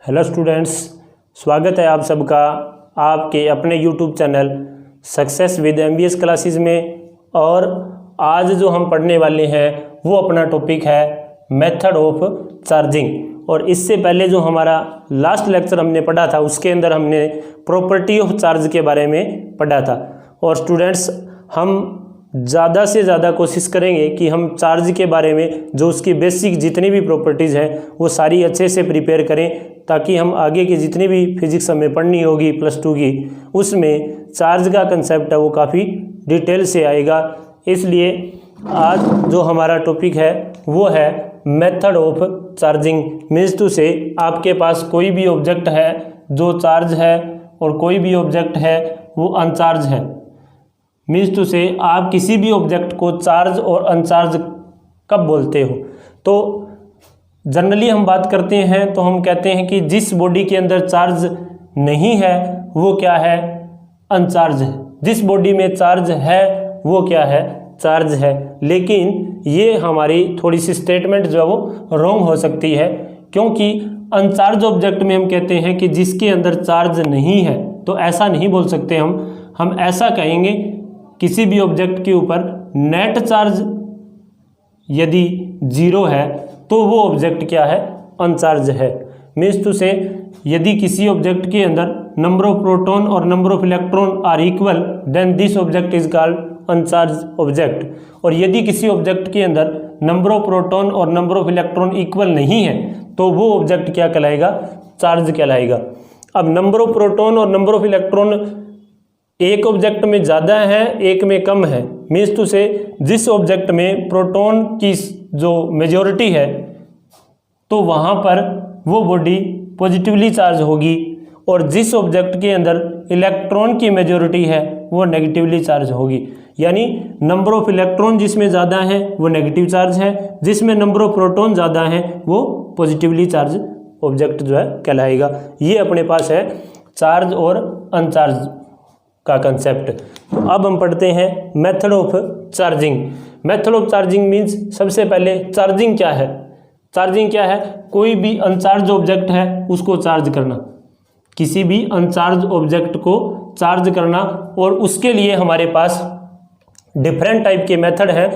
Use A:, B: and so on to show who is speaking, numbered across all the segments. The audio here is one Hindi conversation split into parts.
A: हेलो स्टूडेंट्स, स्वागत है आप सबका आपके अपने YouTube channel success with MBS classes में। और आज जो हम पढ़ने वाले हैं वो अपना टॉपिक है मेथड ऑफ चार्जिंग। और इससे पहले जो हमारा लास्ट लेक्चर हमने पढ़ा था उसके अंदर हमने प्रॉपर्टी ऑफ चार्ज के बारे में पढ़ा था। और स्टूडेंट्स, हम ज़्यादा से ज़्यादा कोशिश करेंगे कि हम चार्ज के बारे में जो उसकी बेसिक जितनी भी प्रॉपर्टीज़ हैं वो सारी अच्छे से प्रिपेयर करें, ताकि हम आगे की जितनी भी फिजिक्स हमें पढ़नी होगी +2 की, उसमें चार्ज का कंसेप्ट है वो काफ़ी डिटेल से आएगा। इसलिए आज जो हमारा टॉपिक है वो है method of charging. Means to say आपके पास कोई भी ऑब्जेक्ट है जो चार्ज है और कोई भी ऑब्जेक्ट है वो अनचार्ज है। मीन्स टू से आप किसी भी ऑब्जेक्ट को चार्ज और अनचार्ज कब बोलते हो, तो जनरली हम बात करते हैं तो हम कहते हैं कि जिस बॉडी के अंदर चार्ज नहीं है वो क्या है, अनचार्ज है। जिस बॉडी में चार्ज है वो क्या है, चार्ज है। लेकिन ये हमारी थोड़ी सी स्टेटमेंट जो है वो रॉन्ग हो सकती है, क्योंकि अनचार्ज ऑब्जेक्ट में हम कहते हैं कि जिसके अंदर चार्ज नहीं है, तो ऐसा नहीं बोल सकते हम ऐसा कहेंगे किसी भी ऑब्जेक्ट के ऊपर नेट चार्ज यदि 0 है तो वो ऑब्जेक्ट क्या है, अनचार्ज है। मीन्स टू से यदि किसी ऑब्जेक्ट के अंदर नंबर ऑफ प्रोटॉन और number of electron are equal, then this object is called uncharge object. और यदि किसी ऑब्जेक्ट के अंदर नंबर ऑफ प्रोटॉन और नंबर ऑफ इलेक्ट्रॉन इक्वल नहीं है तो वो ऑब्जेक्ट क्या कहलाएगा, चार्ज कहलाएगा। अब नंबर ऑफ प्रोटॉन और नंबर ऑफ इलेक्ट्रॉन एक ऑब्जेक्ट में ज़्यादा है, एक में कम है। मीन्स टू से जिस ऑब्जेक्ट में प्रोटॉन की जो मेजॉरिटी है तो वहाँ पर वो बॉडी पॉजिटिवली चार्ज होगी, और जिस ऑब्जेक्ट के अंदर इलेक्ट्रॉन की मेजॉरिटी है वो नेगेटिवली चार्ज होगी। यानी नंबर ऑफ इलेक्ट्रॉन जिसमें ज़्यादा है वो नेगेटिव चार्ज है, जिसमें नंबर ऑफ प्रोटॉन ज़्यादा है वो पॉजिटिवली चार्ज ऑब्जेक्ट जो है कहलाएगा। ये अपने पास है चार्ज और अनचार्ज का कंसेप्ट। तो अब हम पढ़ते हैं method of charging. Method of charging means सबसे पहले चार्जिंग क्या है। चार्जिंग क्या है, कोई भी अनचार्ज ऑब्जेक्ट है उसको चार्ज करना, किसी भी अनचार्ज ऑब्जेक्ट को चार्ज करना। और उसके लिए हमारे पास डिफरेंट टाइप के मेथड है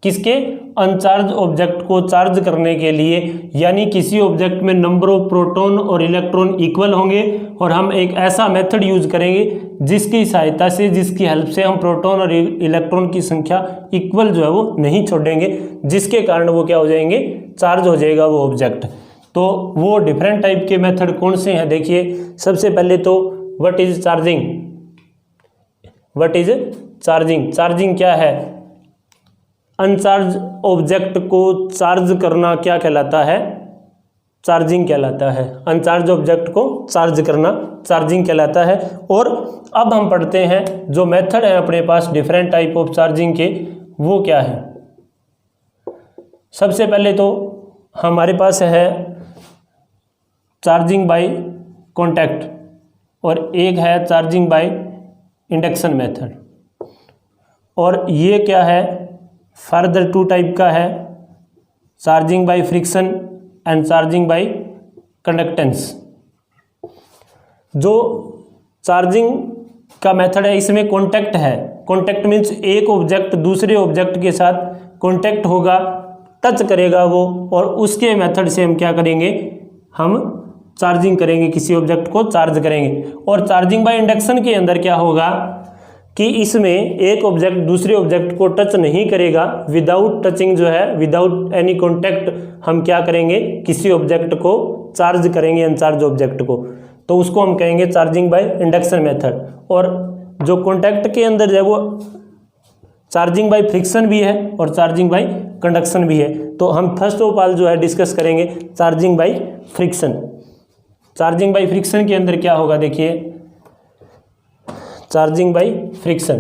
A: किसके, अनचार्ज ऑब्जेक्ट को चार्ज करने के लिए। यानी किसी ऑब्जेक्ट में नंबर ऑफ प्रोटॉन और इलेक्ट्रॉन इक्वल होंगे और हम एक ऐसा मेथड यूज करेंगे जिसकी सहायता से, जिसकी हेल्प से हम प्रोटॉन और इलेक्ट्रॉन की संख्या इक्वल जो है वो नहीं छोड़ेंगे, जिसके कारण वो क्या हो जाएंगे, चार्ज हो जाएगा वो ऑब्जेक्ट। तो वो डिफरेंट टाइप के मेथड कौन से हैं, देखिए। सबसे पहले तो what is charging. What is charging, charging क्या है, अनचार्ज ऑब्जेक्ट को चार्ज करना क्या कहलाता है, चार्जिंग कहलाता है। अनचार्ज ऑब्जेक्ट को चार्ज करना चार्जिंग कहलाता है। और अब हम पढ़ते हैं जो मेथड है अपने पास डिफरेंट टाइप ऑफ चार्जिंग के, वो क्या है। सबसे पहले तो हमारे पास है चार्जिंग बाय कॉन्टैक्ट और एक है चार्जिंग बाय इंडक्शन मेथड। और ये क्या है, फर्दर 2 टाइप का है, charging by friction and charging by conductance. जो चार्जिंग का मेथड है इसमें कॉन्टैक्ट है। कॉन्टैक्ट मीन्स एक ऑब्जेक्ट दूसरे ऑब्जेक्ट के साथ कॉन्टैक्ट होगा, टच करेगा वो, और उसके मेथड से हम क्या करेंगे, हम चार्जिंग करेंगे, किसी ऑब्जेक्ट को चार्ज करेंगे। और चार्जिंग बाय इंडक्शन के अंदर क्या होगा कि इसमें एक ऑब्जेक्ट दूसरे ऑब्जेक्ट को टच नहीं करेगा, विदाउट टचिंग जो है, विदाउट एनी कॉन्टैक्ट हम क्या करेंगे, किसी ऑब्जेक्ट को चार्ज करेंगे, अनचार्ज ऑब्जेक्ट को। तो उसको हम कहेंगे चार्जिंग बाय इंडक्शन मेथड। और जो कॉन्टैक्ट के अंदर है वो चार्जिंग बाय फ्रिक्शन भी है और चार्जिंग बाय कंडक्शन भी है। तो हम फर्स्ट ऑफ ऑल जो है डिस्कस करेंगे charging by friction. Charging by friction के अंदर क्या होगा, देखिए, charging by friction.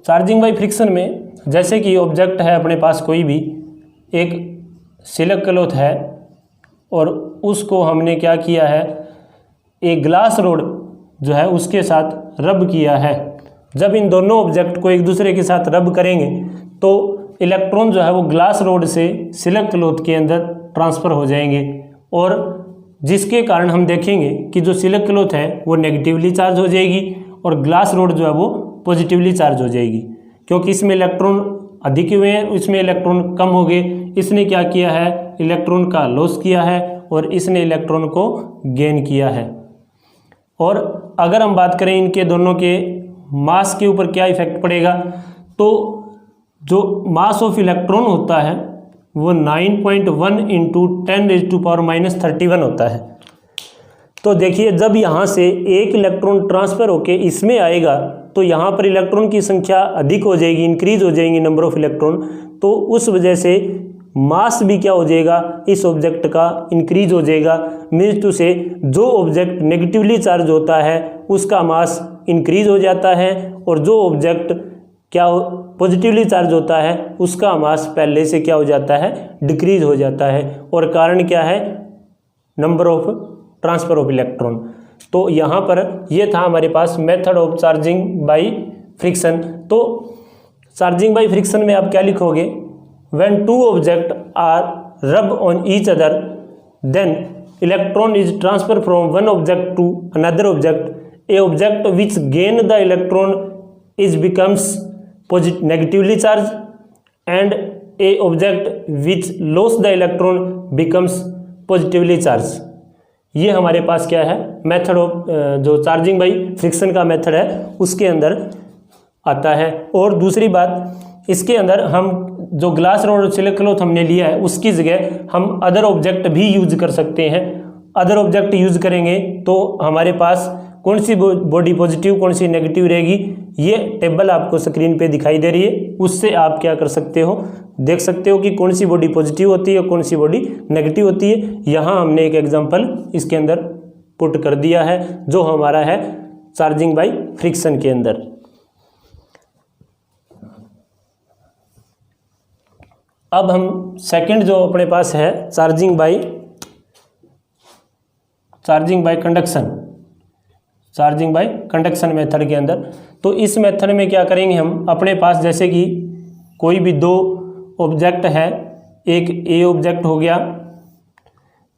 A: Charging by friction में जैसे कि ऑब्जेक्ट है अपने पास, कोई भी एक सिल्क क्लॉथ है और उसको हमने क्या किया है, एक ग्लास रोड जो है उसके साथ रब किया है। जब इन दोनों ऑब्जेक्ट को एक दूसरे के साथ रब करेंगे तो इलेक्ट्रॉन जो है वो ग्लास रोड से सिल्क क्लॉथ के अंदर ट्रांसफ़र हो जाएंगे, और जिसके कारण हम देखेंगे कि जो सिल्क क्लॉथ है वो नेगेटिवली चार्ज हो जाएगी और ग्लास रोड जो है वो पॉजिटिवली चार्ज हो जाएगी, क्योंकि इसमें इलेक्ट्रॉन अधिक हुए हैं, इसमें इलेक्ट्रॉन कम हो गए। इसने क्या किया है, इलेक्ट्रॉन का लॉस किया है और इसने इलेक्ट्रॉन को गेन किया है। और अगर हम बात करें इनके दोनों के मास के ऊपर क्या इफेक्ट पड़ेगा, तो जो मास ऑफ इलेक्ट्रॉन होता है वो 9.1 इंटू 10⁻⁻31 होता है। तो देखिए जब यहाँ से एक इलेक्ट्रॉन ट्रांसफ़र होके इसमें आएगा तो यहाँ पर इलेक्ट्रॉन की संख्या अधिक हो जाएगी, इंक्रीज हो जाएगी नंबर ऑफ इलेक्ट्रॉन, तो उस वजह से मास भी क्या हो जाएगा, इस ऑब्जेक्ट का इंक्रीज हो जाएगा। मीन्स टू से जो ऑब्जेक्ट नेगेटिवली चार्ज होता है उसका मास इंक्रीज हो जाता है और जो ऑब्जेक्ट क्या पॉजिटिवली चार्ज होता है उसका मास पहले से क्या हो जाता है, डिक्रीज हो जाता है। और कारण क्या है, number of transfer of electron. तो यहाँ पर ये था हमारे पास method of charging by friction. तो चार्जिंग बाय फ्रिक्शन में आप क्या लिखोगे, when two objects are rubbed on each other then electron is transferred from one object to another object. A object which gain the electron is becomes negatively charged and a object which lose the electron becomes positively charged. ये हमारे पास क्या है, मेथड ऑफ जो चार्जिंग बाय फ्रिक्शन का मेथड है उसके अंदर आता है। और दूसरी बात, इसके अंदर हम जो ग्लास रोड और सिल्क क्लॉथ हमने लिया है उसकी जगह हम अदर ऑब्जेक्ट भी यूज कर सकते हैं। अदर ऑब्जेक्ट यूज करेंगे तो हमारे पास कौन सी बॉडी पॉजिटिव कौन सी नेगेटिव रहेगी, ये टेबल आपको स्क्रीन पे दिखाई दे रही है, उससे आप क्या कर सकते हो, देख सकते हो कि कौन सी बॉडी पॉजिटिव होती है कौन सी बॉडी नेगेटिव होती है। यहाँ हमने एक एग्जांपल इसके अंदर पुट कर दिया है जो हमारा है चार्जिंग बाय फ्रिक्शन के अंदर। अब हम सेकंड जो अपने पास है चार्जिंग बाय कंडक्शन मेथड के अंदर। तो इस मेथड में क्या करेंगे, हम अपने पास जैसे कि कोई भी दो ऑब्जेक्ट है, एक ए ऑब्जेक्ट हो गया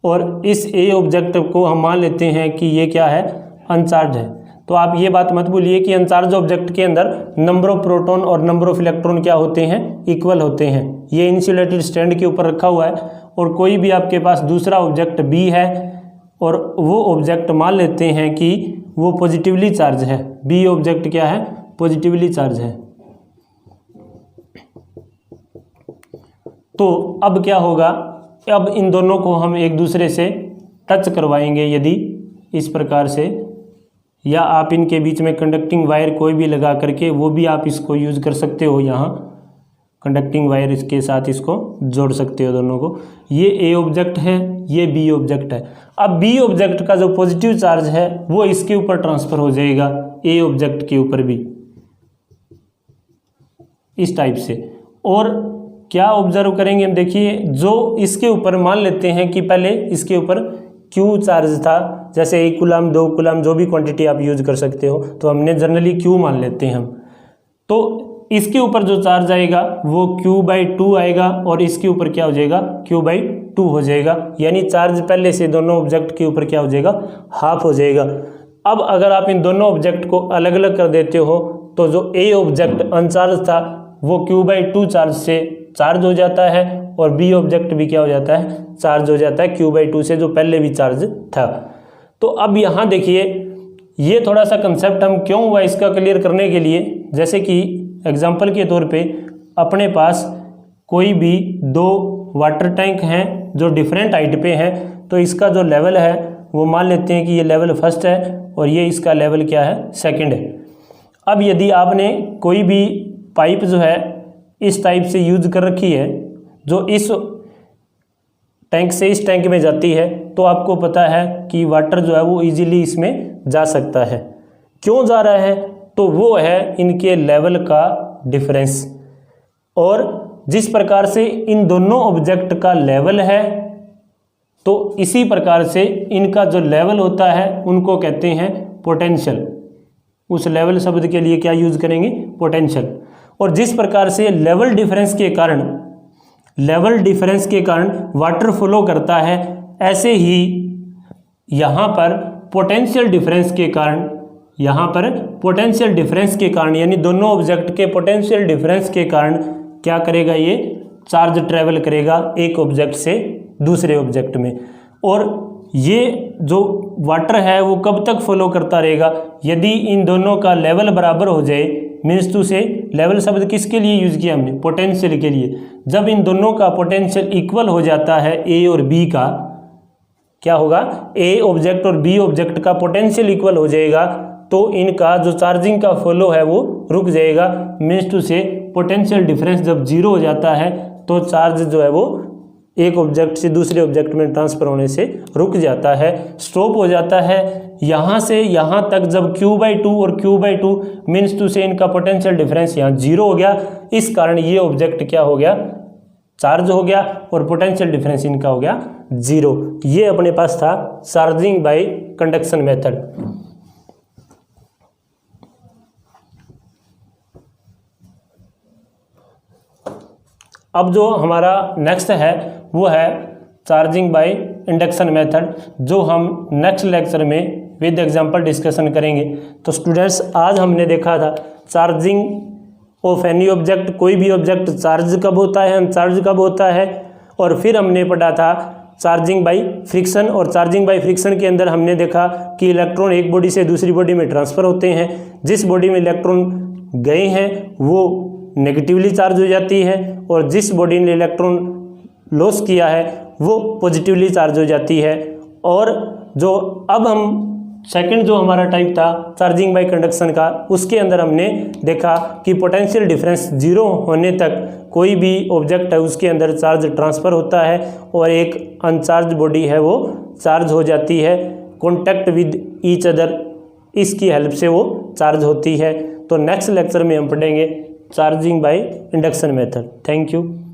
A: और इस ए ऑब्जेक्ट को हम मान लेते हैं कि ये क्या है, अनचार्ज है। तो आप ये बात मत भूलिए कि अनचार्ज ऑब्जेक्ट के अंदर नंबर ऑफ प्रोटॉन और नंबर ऑफ इलेक्ट्रॉन क्या होते हैं, इक्वल होते हैं। ये इंसुलेटेड स्टैंड के ऊपर रखा हुआ है और कोई भी आपके पास दूसरा ऑब्जेक्ट बी है और वो ऑब्जेक्ट मान लेते हैं कि वो पॉजिटिवली चार्ज है, बी ऑब्जेक्ट क्या है, पॉजिटिवली चार्ज है। तो अब क्या होगा, अब इन दोनों को हम एक दूसरे से टच करवाएंगे यदि इस प्रकार से, या आप इनके बीच में कंडक्टिंग वायर कोई भी लगा करके वो भी आप इसको यूज कर सकते हो। यहाँ कंडक्टिंग वायर इसके साथ इसको जोड़ सकते हो दोनों को। ये ए ऑब्जेक्ट है, ये बी ऑब्जेक्ट है। अब बी ऑब्जेक्ट का जो पॉजिटिव चार्ज है वो इसके ऊपर ट्रांसफर हो जाएगा, ए ऑब्जेक्ट के ऊपर भी इस टाइप से। और क्या ऑब्जर्व करेंगे हम, देखिए जो इसके ऊपर मान लेते हैं कि पहले इसके ऊपर क्यू चार्ज था, जैसे 1 कूलम 2 कूलम जो भी क्वांटिटी आप यूज कर सकते हो, तो हमने जनरली क्यू मान लेते हैं हम। तो इसके ऊपर जो चार्ज आएगा वो Q/2 आएगा और इसके ऊपर क्या हो जाएगा, Q/2 हो जाएगा। यानी चार्ज पहले से दोनों ऑब्जेक्ट के ऊपर क्या हो जाएगा, हाफ हो जाएगा। अब अगर आप इन दोनों ऑब्जेक्ट को अलग अलग कर देते हो तो जो ए ऑब्जेक्ट अनचार्ज था वो Q/2 चार्ज से चार्ज हो जाता है और बी ऑब्जेक्ट भी क्या हो जाता है, चार्ज हो जाता है Q/2 से, जो पहले भी चार्ज था। तो अब यहाँ देखिए ये थोड़ा सा कंसेप्ट हम क्यों हुआ इसका क्लियर करने के लिए, जैसे कि एग्जाम्पल के तौर पे अपने पास कोई भी दो वाटर टैंक हैं जो डिफरेंट हाइट पे हैं, तो इसका जो लेवल है वो मान लेते हैं कि ये लेवल फर्स्ट है और ये इसका लेवल क्या है, सेकंड है। अब यदि आपने कोई भी पाइप जो है इस टाइप से यूज कर रखी है जो इस टैंक से इस टैंक में जाती है, तो आपको पता है कि वाटर जो है वो इजीली इसमें जा सकता है। क्यों जा रहा है, तो वो है इनके लेवल का डिफरेंस। और जिस प्रकार से इन दोनों ऑब्जेक्ट का लेवल है, तो इसी प्रकार से इनका जो लेवल होता है उनको कहते हैं पोटेंशियल। उस लेवल शब्द के लिए क्या यूज करेंगे, पोटेंशियल। और जिस प्रकार से लेवल डिफरेंस के कारण वाटर फ्लो करता है, ऐसे ही यहाँ पर पोटेंशियल डिफरेंस के कारण यानी दोनों ऑब्जेक्ट के पोटेंशियल डिफरेंस के कारण क्या करेगा, ये चार्ज ट्रेवल करेगा एक ऑब्जेक्ट से दूसरे ऑब्जेक्ट में। और ये जो वाटर है वो कब तक फ्लो करता रहेगा, यदि इन दोनों का लेवल बराबर हो जाए। मीन्स टू से लेवल शब्द किसके लिए यूज किया हमने, पोटेंशियल के लिए। जब इन दोनों का पोटेंशियल इक्वल हो जाता है, ए और बी का, क्या होगा, ए ऑब्जेक्ट और बी ऑब्जेक्ट का पोटेंशियल इक्वल हो जाएगा, तो इनका जो चार्जिंग का फ्लो है वो रुक जाएगा। मीन्स टू से पोटेंशियल डिफरेंस जब जीरो हो जाता है तो चार्ज जो है वो एक ऑब्जेक्ट से दूसरे ऑब्जेक्ट में ट्रांसफर होने से रुक जाता है, स्टॉप हो जाता है। यहाँ से यहाँ तक जब Q/2 और Q/2 मीन्स टू से इनका पोटेंशियल डिफरेंस यहाँ जीरो हो गया, इस कारण ये ऑब्जेक्ट क्या हो गया, चार्ज हो गया और पोटेंशियल डिफरेंस इनका हो गया जीरो। ये अपने पास था चार्जिंग बाय कंडक्शन मेथड। अब जो हमारा नेक्स्ट है वो है चार्जिंग बाय इंडक्शन मेथड, जो हम नेक्स्ट लेक्चर में विद एग्जांपल डिस्कशन करेंगे। तो स्टूडेंट्स, आज हमने देखा था चार्जिंग ऑफ एनी ऑब्जेक्ट, कोई भी ऑब्जेक्ट चार्ज कब होता है, अनचार्ज कब होता है। और फिर हमने पढ़ा था चार्जिंग बाय फ्रिक्शन, और चार्जिंग बाय फ्रिक्शन के अंदर हमने देखा कि इलेक्ट्रॉन एक बॉडी से दूसरी बॉडी में ट्रांसफ़र होते हैं। जिस बॉडी में इलेक्ट्रॉन गए हैं वो नेगेटिवली चार्ज हो जाती है, और जिस बॉडी ने इलेक्ट्रॉन लॉस किया है वो पॉजिटिवली चार्ज हो जाती है। और जो अब हम सेकंड जो हमारा टाइप था चार्जिंग बाय कंडक्शन का, उसके अंदर हमने देखा कि पोटेंशियल डिफरेंस जीरो होने तक कोई भी ऑब्जेक्ट है उसके अंदर चार्ज ट्रांसफ़र होता है और एक अनचार्ज बॉडी है वो चार्ज हो जाती है, कॉन्टैक्ट विद ईच अदर, इसकी हेल्प से वो चार्ज होती है। तो नेक्स्ट लेक्चर में हम पढ़ेंगे charging by induction method. Thank you.